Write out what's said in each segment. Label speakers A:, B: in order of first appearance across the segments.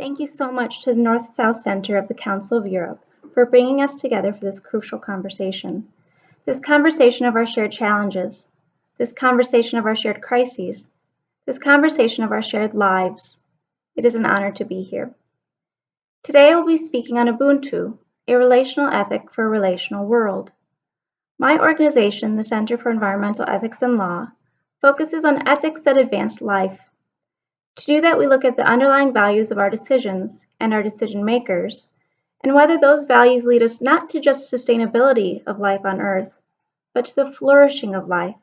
A: Thank you so much to the North-South Center of the Council of Europe for bringing us together for this crucial conversation. This conversation of our shared challenges, this conversation of our shared crises, this conversation of our shared lives. It is an honor to be here. Today I will be speaking on Ubuntu, a relational ethic for a relational world. My organization, the Center for Environmental Ethics and Law, focuses on ethics that advance life. To do that, we look at the underlying values of our decisions and our decision makers, and whether those values lead us not to just sustainability of life on Earth, but to the flourishing of life,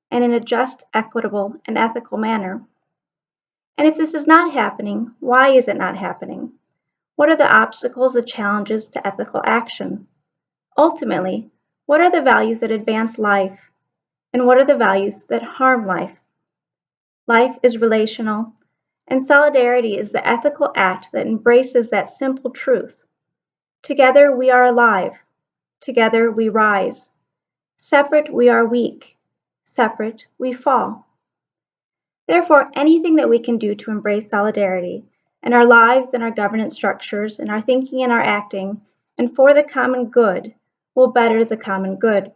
A: and in a just, equitable, and ethical manner. And if this is not happening, why is it not happening? What are the obstacles, the challenges to ethical action? Ultimately, what are the values that advance life, and what are the values that harm life? Life is relational, and solidarity is the ethical act that embraces that simple truth. Together we are alive. Together we rise. Separate we are weak. Separate we fall. Therefore, anything that we can do to embrace solidarity in our lives and our governance structures, in our thinking and our acting, and for the common good, will better the common good.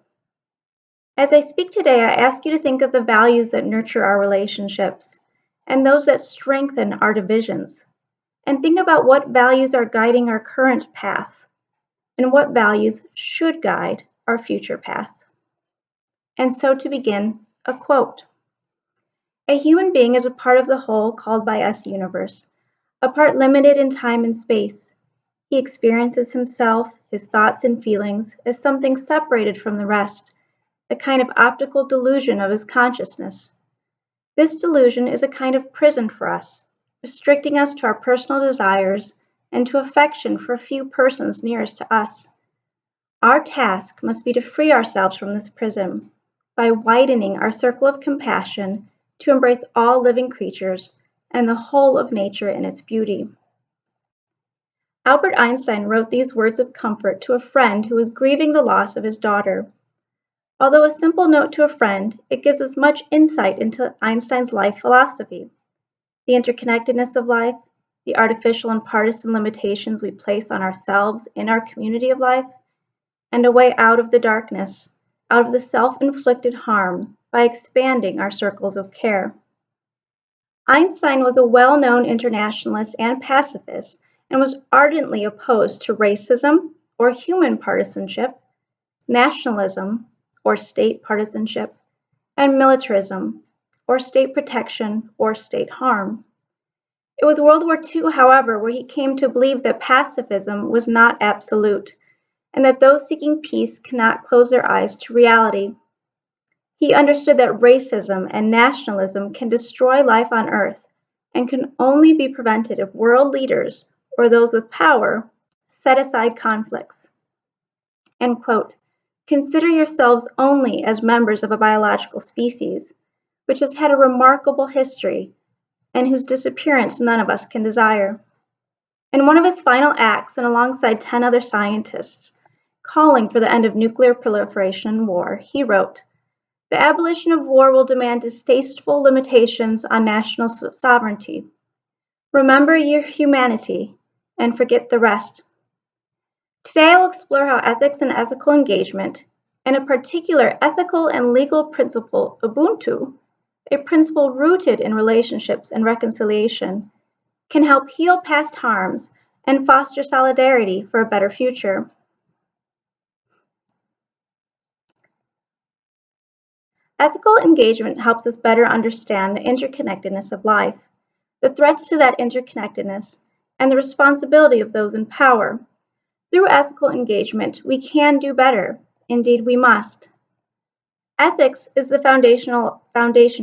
A: As I speak today, I ask you to think of the values that nurture our relationships and those that strengthen our divisions, and think about what values are guiding our current path and what values should guide our future path. And so to begin, a quote. A human being is a part of the whole called by us universe, a part limited in time and space. He experiences himself, his thoughts and feelings, as something separated from the rest, a kind of optical delusion of his consciousness. This delusion is a kind of prison for us, restricting us to our personal desires and to affection for a few persons nearest to us. Our task must be to free ourselves from this prison by widening our circle of compassion to embrace all living creatures and the whole of nature in its beauty. Albert Einstein wrote these words of comfort to a friend who was grieving the loss of his daughter. Although a simple note to a friend, it gives us much insight into Einstein's life philosophy, the interconnectedness of life, the artificial and partisan limitations we place on ourselves in our community of life, and a way out of the darkness, out of the self-inflicted harm by expanding our circles of care. Einstein was a well-known internationalist and pacifist and was ardently opposed to racism or human partisanship, nationalism, or state partisanship, and militarism, or state protection, or state harm. It was World War II, however, where he came to believe that pacifism was not absolute, and that those seeking peace cannot close their eyes to reality. He understood that racism and nationalism can destroy life on Earth, and can only be prevented if world leaders, or those with power, set aside conflicts. End quote. Consider yourselves only as members of a biological species, which has had a remarkable history, and whose disappearance none of us can desire. In one of his final acts, and alongside 10 other scientists, calling for the end of nuclear proliferation and war, he wrote, "The abolition of war will demand distasteful limitations on national sovereignty. Remember your humanity, and forget the rest." Today I will explore how ethics and ethical engagement, and a particular ethical and legal principle, Ubuntu, a principle rooted in relationships and reconciliation, can help heal past harms and foster solidarity for a better future. Ethical engagement helps us better understand the interconnectedness of life, the threats to that interconnectedness, and the responsibility of those in power. Through ethical engagement, we can do better. Indeed, we must. Ethics is the foundation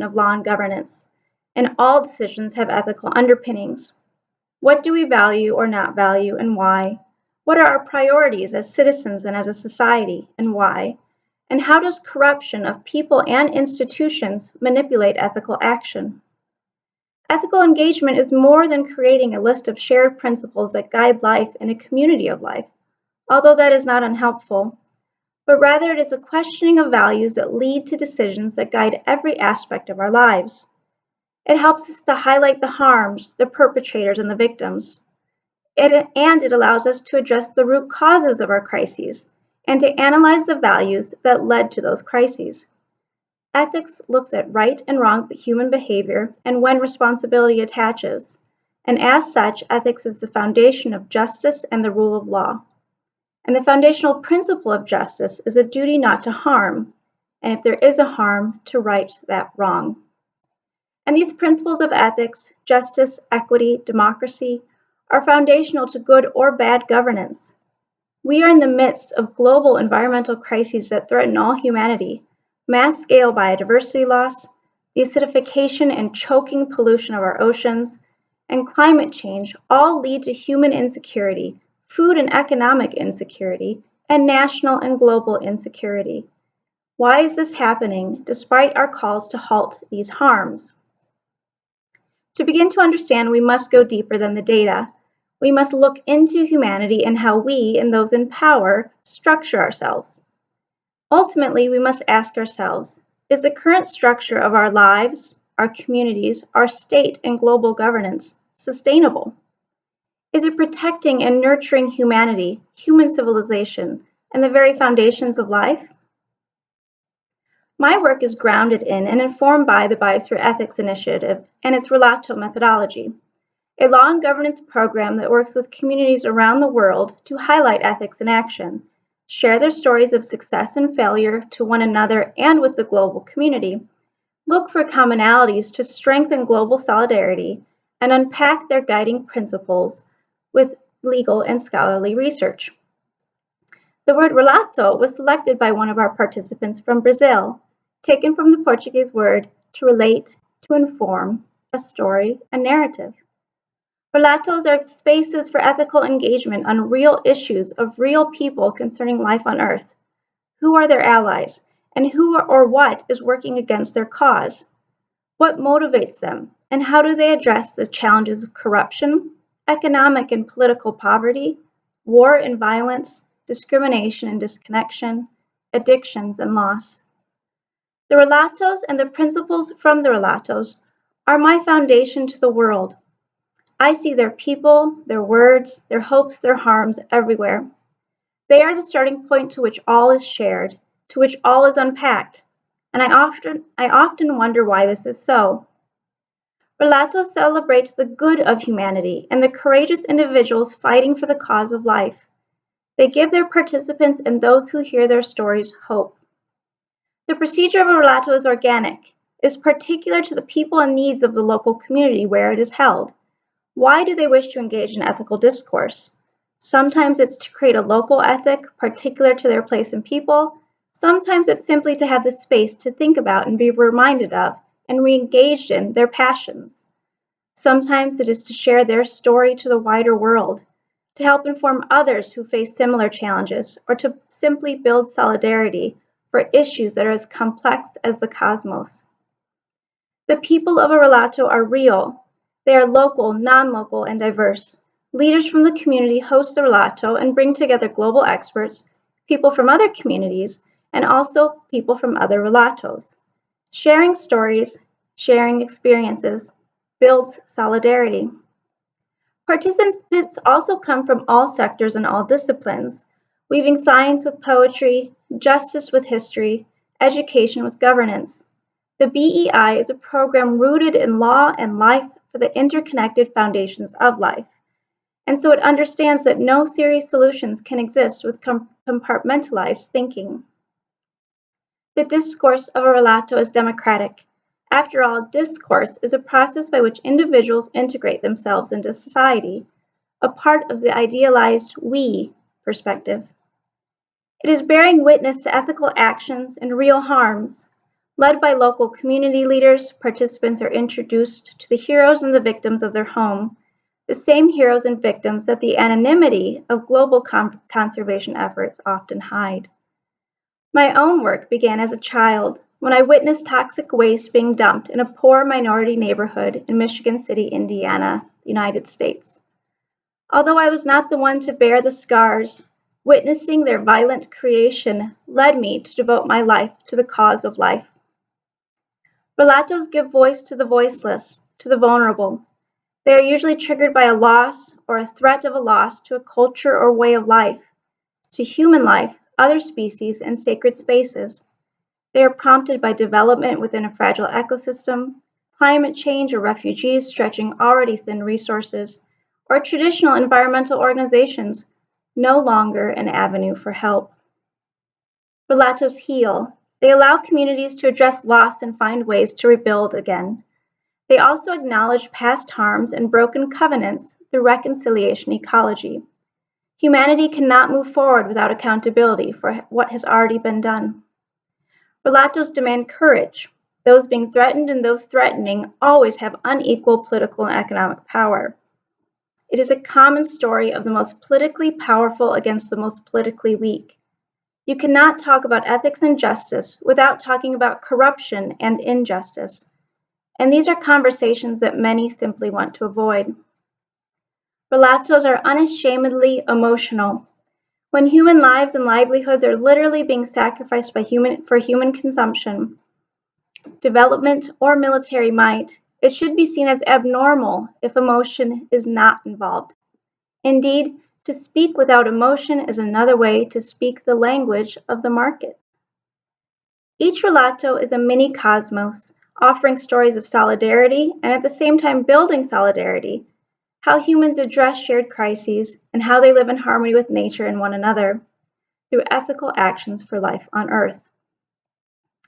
A: of law and governance, and all decisions have ethical underpinnings. What do we value or not value, and why? What are our priorities as citizens and as a society, and why? And how does corruption of people and institutions manipulate ethical action? Ethical engagement is more than creating a list of shared principles that guide life in a community of life, although that is not unhelpful, but rather it is a questioning of values that lead to decisions that guide every aspect of our lives. It helps us to highlight the harms, the perpetrators, and the victims. and it allows us to address the root causes of our crises and to analyze the values that led to those crises. Ethics looks at right and wrong human behavior and when responsibility attaches, and as such, ethics is the foundation of justice and the rule of law. And the foundational principle of justice is a duty not to harm, and if there is a harm, to right that wrong. And these principles of ethics, justice, equity, democracy, are foundational to good or bad governance. We are in the midst of global environmental crises that threaten all humanity: mass-scale biodiversity loss, the acidification and choking pollution of our oceans, and climate change all lead to human insecurity, food and economic insecurity, and national and global insecurity. Why is this happening despite our calls to halt these harms? To begin to understand, we must go deeper than the data. We must look into humanity and how we and those in power structure ourselves. Ultimately, we must ask ourselves, is the current structure of our lives, our communities, our state, and global governance sustainable? Is it protecting and nurturing humanity, human civilization, and the very foundations of life? My work is grounded in and informed by the Biosphere Ethics Initiative and its Relato methodology, a law and governance program that works with communities around the world to highlight ethics in action, share their stories of success and failure to one another and with the global community, look for commonalities to strengthen global solidarity, and unpack their guiding principles with legal and scholarly research. The word relato was selected by one of our participants from Brazil, taken from the Portuguese word to relate, to inform, a story, a narrative. Relatos are spaces for ethical engagement on real issues of real people concerning life on Earth. Who are their allies, and who or what is working against their cause? What motivates them, and how do they address the challenges of corruption, economic and political poverty, war and violence, discrimination and disconnection, addictions and loss? The relatos and the principles from the relatos are my foundation to the world. I see their people, their words, their hopes, their harms everywhere. They are the starting point to which all is shared, to which all is unpacked, and I often wonder why this is so. Relatos celebrate the good of humanity and the courageous individuals fighting for the cause of life. They give their participants and those who hear their stories hope. The procedure of a relato is organic, is particular to the people and needs of the local community where it is held. Why do they wish to engage in ethical discourse? Sometimes it's to create a local ethic particular to their place and people. Sometimes it's simply to have the space to think about and be reminded of and re-engaged in their passions. Sometimes it is to share their story to the wider world, to help inform others who face similar challenges, or to simply build solidarity for issues that are as complex as the cosmos. The people of a relato are real. They are local, non-local, and diverse. Leaders from the community host the relato and bring together global experts, people from other communities, and also people from other relatos. Sharing stories, sharing experiences, builds solidarity. Participants also come from all sectors and all disciplines, weaving science with poetry, justice with history, education with governance. The BEI is a program rooted in law and life for the interconnected foundations of life. And so it understands that no serious solutions can exist with compartmentalized thinking. The discourse of a relato is democratic. After all, discourse is a process by which individuals integrate themselves into society, a part of the idealized we perspective. It is bearing witness to ethical actions and real harms. Led by local community leaders, participants are introduced to the heroes and the victims of their home, the same heroes and victims that the anonymity of global conservation efforts often hide. My own work began as a child when I witnessed toxic waste being dumped in a poor minority neighborhood in Michigan City, Indiana, United States. Although I was not the one to bear the scars, witnessing their violent creation led me to devote my life to the cause of life. Relatos give voice to the voiceless, to the vulnerable. They are usually triggered by a loss or a threat of a loss to a culture or way of life, to human life, other species, and sacred spaces. They are prompted by development within a fragile ecosystem, climate change or refugees stretching already thin resources, or traditional environmental organizations no longer an avenue for help. Relatos heal. They allow communities to address loss and find ways to rebuild again. They also acknowledge past harms and broken covenants through reconciliation ecology. Humanity cannot move forward without accountability for what has already been done. Relatos demand courage. Those being threatened and those threatening always have unequal political and economic power. It is a common story of the most politically powerful against the most politically weak. You cannot talk about ethics and justice without talking about corruption and injustice. And these are conversations that many simply want to avoid. Relatos are unashamedly emotional. When human lives and livelihoods are literally being sacrificed for human consumption, development, or military might, it should be seen as abnormal if emotion is not involved. Indeed, to speak without emotion is another way to speak the language of the market. Each relato is a mini cosmos, offering stories of solidarity and at the same time building solidarity, how humans address shared crises, and how they live in harmony with nature and one another through ethical actions for life on Earth.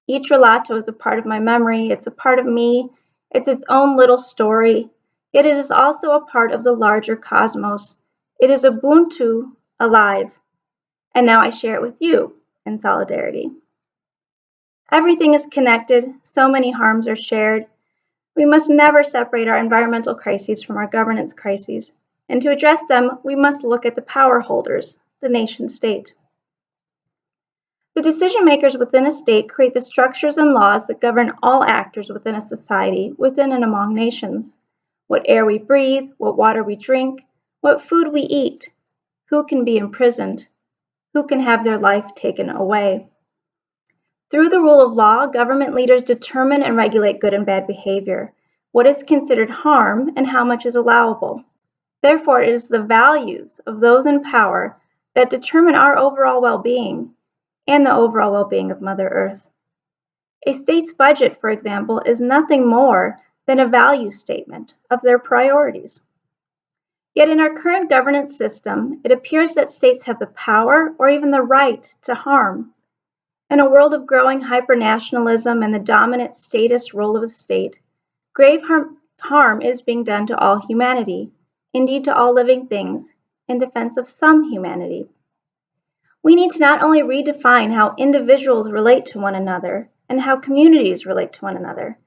A: Each relato is a part of my memory, it's a part of me, it's its own little story, yet it is also a part of the larger cosmos. It is Ubuntu alive, and now I share it with you in solidarity. Everything is connected, so many harms are shared. We must never separate our environmental crises from our governance crises, and to address them, we must look at the power holders, the nation state. The decision makers within a state create the structures and laws that govern all actors within a society, within and among nations. What air we breathe, what water we drink, what food we eat, who can be imprisoned, who can have their life taken away. Through the rule of law, government leaders determine and regulate good and bad behavior, what is considered harm, and how much is allowable. Therefore, it is the values of those in power that determine our overall well-being and the overall well-being of Mother Earth. A state's budget, for example, is nothing more than a value statement of their priorities. Yet in our current governance system, it appears that states have the power or even the right to harm. In a world of growing hypernationalism and the dominant statist role of a state, grave harm is being done to all humanity, indeed to all living things, in defense of some humanity. We need to not only redefine how individuals relate to one another and how communities relate to one another,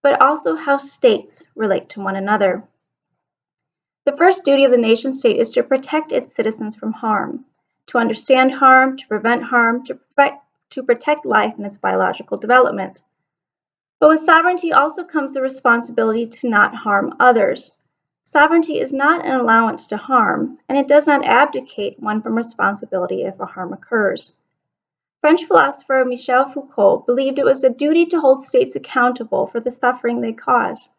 A: but also how states relate to one another. The first duty of the nation state is to protect its citizens from harm, to understand harm, to prevent harm, to protect life and its biological development. But with sovereignty also comes the responsibility to not harm others. Sovereignty is not an allowance to harm, and it does not abdicate one from responsibility if a harm occurs. French philosopher Michel Foucault believed it was a duty to hold states accountable for the suffering they cause.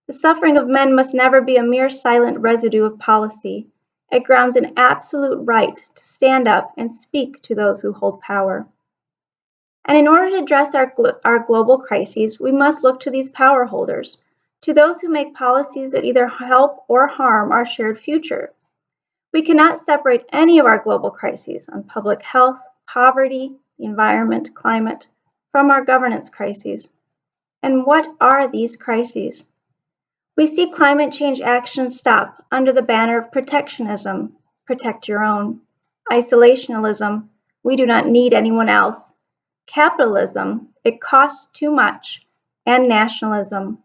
A: The suffering of men must never be a mere silent residue of policy. It grounds an absolute right to stand up and speak to those who hold power. And in order to address our global crises, we must look to these power holders, to those who make policies that either help or harm our shared future. We cannot separate any of our global crises on public health, poverty, the environment, climate, from our governance crises. And what are these crises? We see climate change action stop under the banner of protectionism, protect your own, isolationism, we do not need anyone else, capitalism, it costs too much, and nationalism,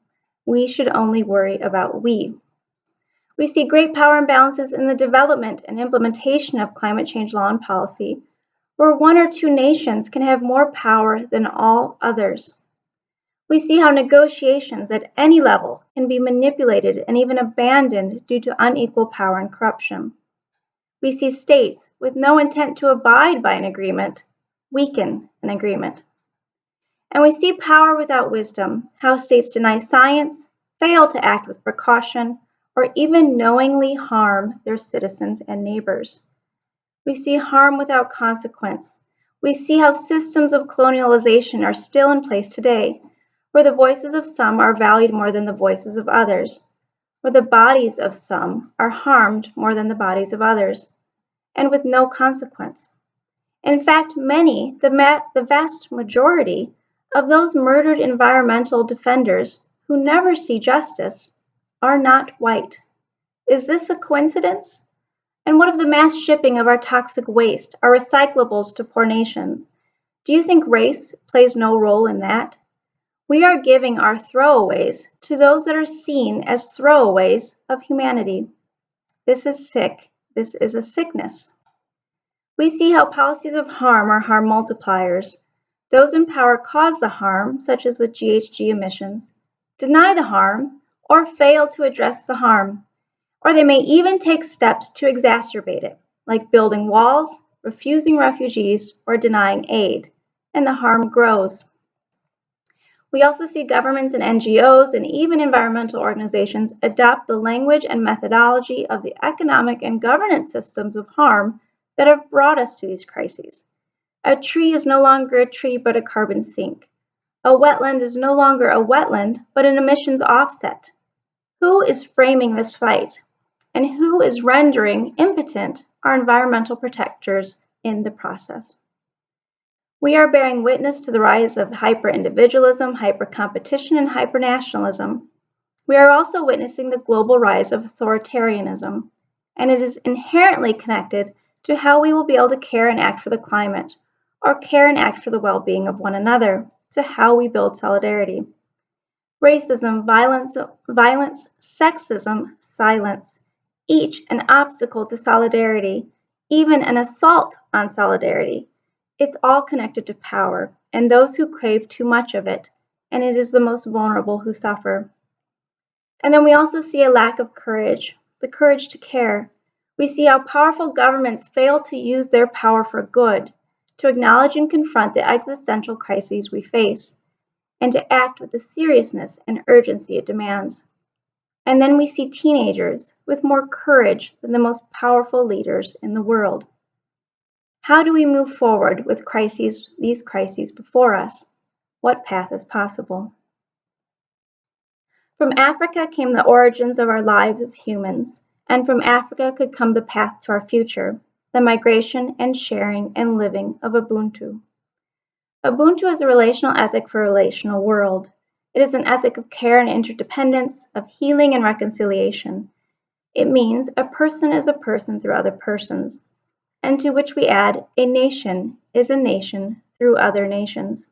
A: we should only worry about we. We see great power imbalances in the development and implementation of climate change law and policy, where one or two nations can have more power than all others. We see how negotiations at any level can be manipulated and even abandoned due to unequal power and corruption. We see states with no intent to abide by an agreement weaken an agreement. And we see power without wisdom, how states deny science, fail to act with precaution, or even knowingly harm their citizens and neighbors. We see harm without consequence. We see how systems of colonialization are still in place today, where the voices of some are valued more than the voices of others, where the bodies of some are harmed more than the bodies of others, and with no consequence. In fact, the vast majority of those murdered environmental defenders who never see justice are not white. Is this a coincidence? And what of the mass shipping of our toxic waste, our recyclables to poor nations? Do you think race plays no role in that? We are giving our throwaways to those that are seen as throwaways of humanity. This is sick. This is a sickness. We see how policies of harm are harm multipliers. Those in power cause the harm, such as with GHG emissions, deny the harm, or fail to address the harm. Or they may even take steps to exacerbate it, like building walls, refusing refugees, or denying aid, and the harm grows. We also see governments and NGOs and even environmental organizations adopt the language and methodology of the economic and governance systems of harm that have brought us to these crises. A tree is no longer a tree but a carbon sink. A wetland is no longer a wetland but an emissions offset. Who is framing this fight? And who is rendering impotent our environmental protectors in the process? We are bearing witness to the rise of hyper-individualism, hyper-competition, and hyper-nationalism. We are also witnessing the global rise of authoritarianism, and it is inherently connected to how we will be able to care and act for the climate, or care and act for the well-being of one another, to how we build solidarity. Racism, violence, sexism, silence, each an obstacle to solidarity, even an assault on solidarity. It's all connected to power and those who crave too much of it, and it is the most vulnerable who suffer. And then we also see a lack of courage, the courage to care. We see how powerful governments fail to use their power for good, to acknowledge and confront the existential crises we face, and to act with the seriousness and urgency it demands. And then we see teenagers with more courage than the most powerful leaders in the world. How do we move forward with these crises before us? What path is possible? From Africa came the origins of our lives as humans, and from Africa could come the path to our future, the migration and sharing and living of Ubuntu. Ubuntu is a relational ethic for a relational world. It is an ethic of care and interdependence, of healing and reconciliation. It means a person is a person through other persons, and to which we add, a nation is a nation through other nations.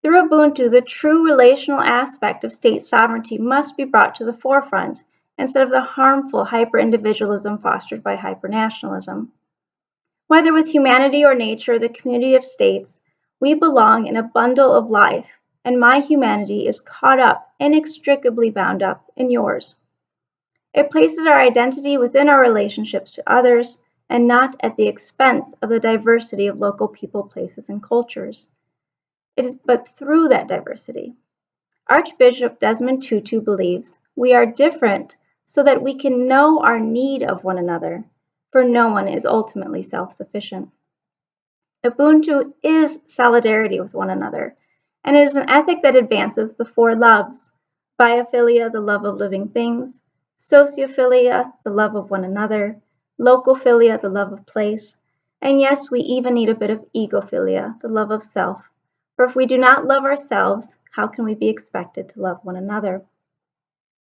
A: Through Ubuntu, the true relational aspect of state sovereignty must be brought to the forefront instead of the harmful hyper-individualism fostered by hyper-nationalism. Whether with humanity or nature, the community of states, we belong in a bundle of life, and my humanity is caught up, inextricably bound up in yours. It places our identity within our relationships to others, and not at the expense of the diversity of local people, places, and cultures. It is but through that diversity. Archbishop Desmond Tutu believes we are different so that we can know our need of one another, for no one is ultimately self-sufficient. Ubuntu is solidarity with one another, and it is an ethic that advances the four loves: biophilia, the love of living things; sociophilia, the love of one another; locophilia, the love of place; and yes, we even need a bit of egophilia, the love of self. For if we do not love ourselves, how can we be expected to love one another?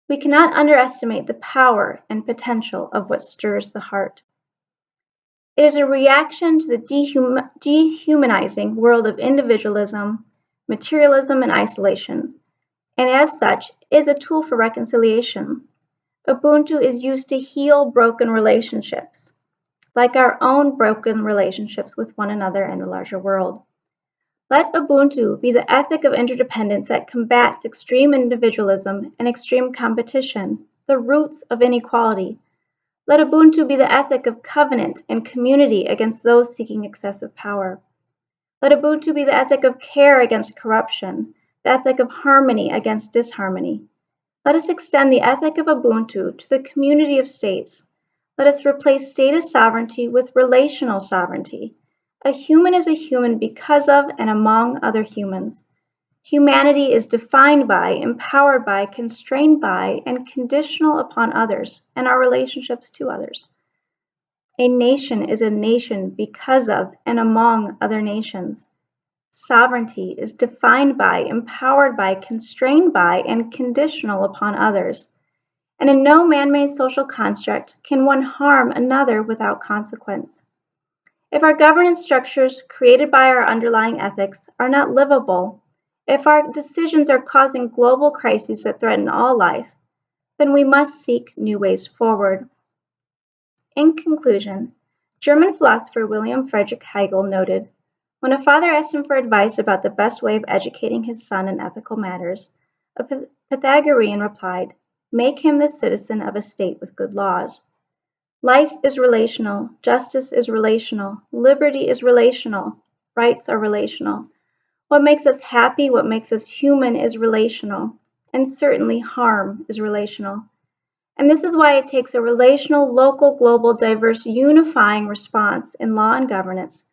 A: We cannot underestimate the power and potential of what stirs the heart. It is a reaction to the dehumanizing world of individualism, materialism, and isolation, and as such is a tool for reconciliation. Ubuntu is used to heal broken relationships, like our own broken relationships with one another and the larger world. Let Ubuntu be the ethic of interdependence that combats extreme individualism and extreme competition, the roots of inequality. Let Ubuntu be the ethic of covenant and community against those seeking excessive power. Let Ubuntu be the ethic of care against corruption, the ethic of harmony against disharmony. Let us extend the ethic of Ubuntu to the community of states. Let us replace status sovereignty with relational sovereignty. A human is a human because of and among other humans. Humanity is defined by, empowered by, constrained by, and conditional upon others and our relationships to others. A nation is a nation because of and among other nations. Sovereignty is defined by, empowered by, constrained by, and conditional upon others. And in no man-made social construct can one harm another without consequence. If our governance structures created by our underlying ethics are not livable, if our decisions are causing global crises that threaten all life, then we must seek new ways forward. In conclusion, German philosopher Wilhelm Friedrich Hegel noted, when a father asked him for advice about the best way of educating his son in ethical matters, a Pythagorean replied, "Make him the citizen of a state with good laws." Life is relational, justice is relational, liberty is relational, rights are relational. What makes us happy, what makes us human is relational, and certainly harm is relational. And this is why it takes a relational, local, global, diverse, unifying response in law and governance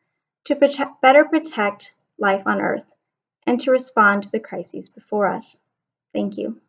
A: to better protect life on Earth and to respond to the crises before us. Thank you.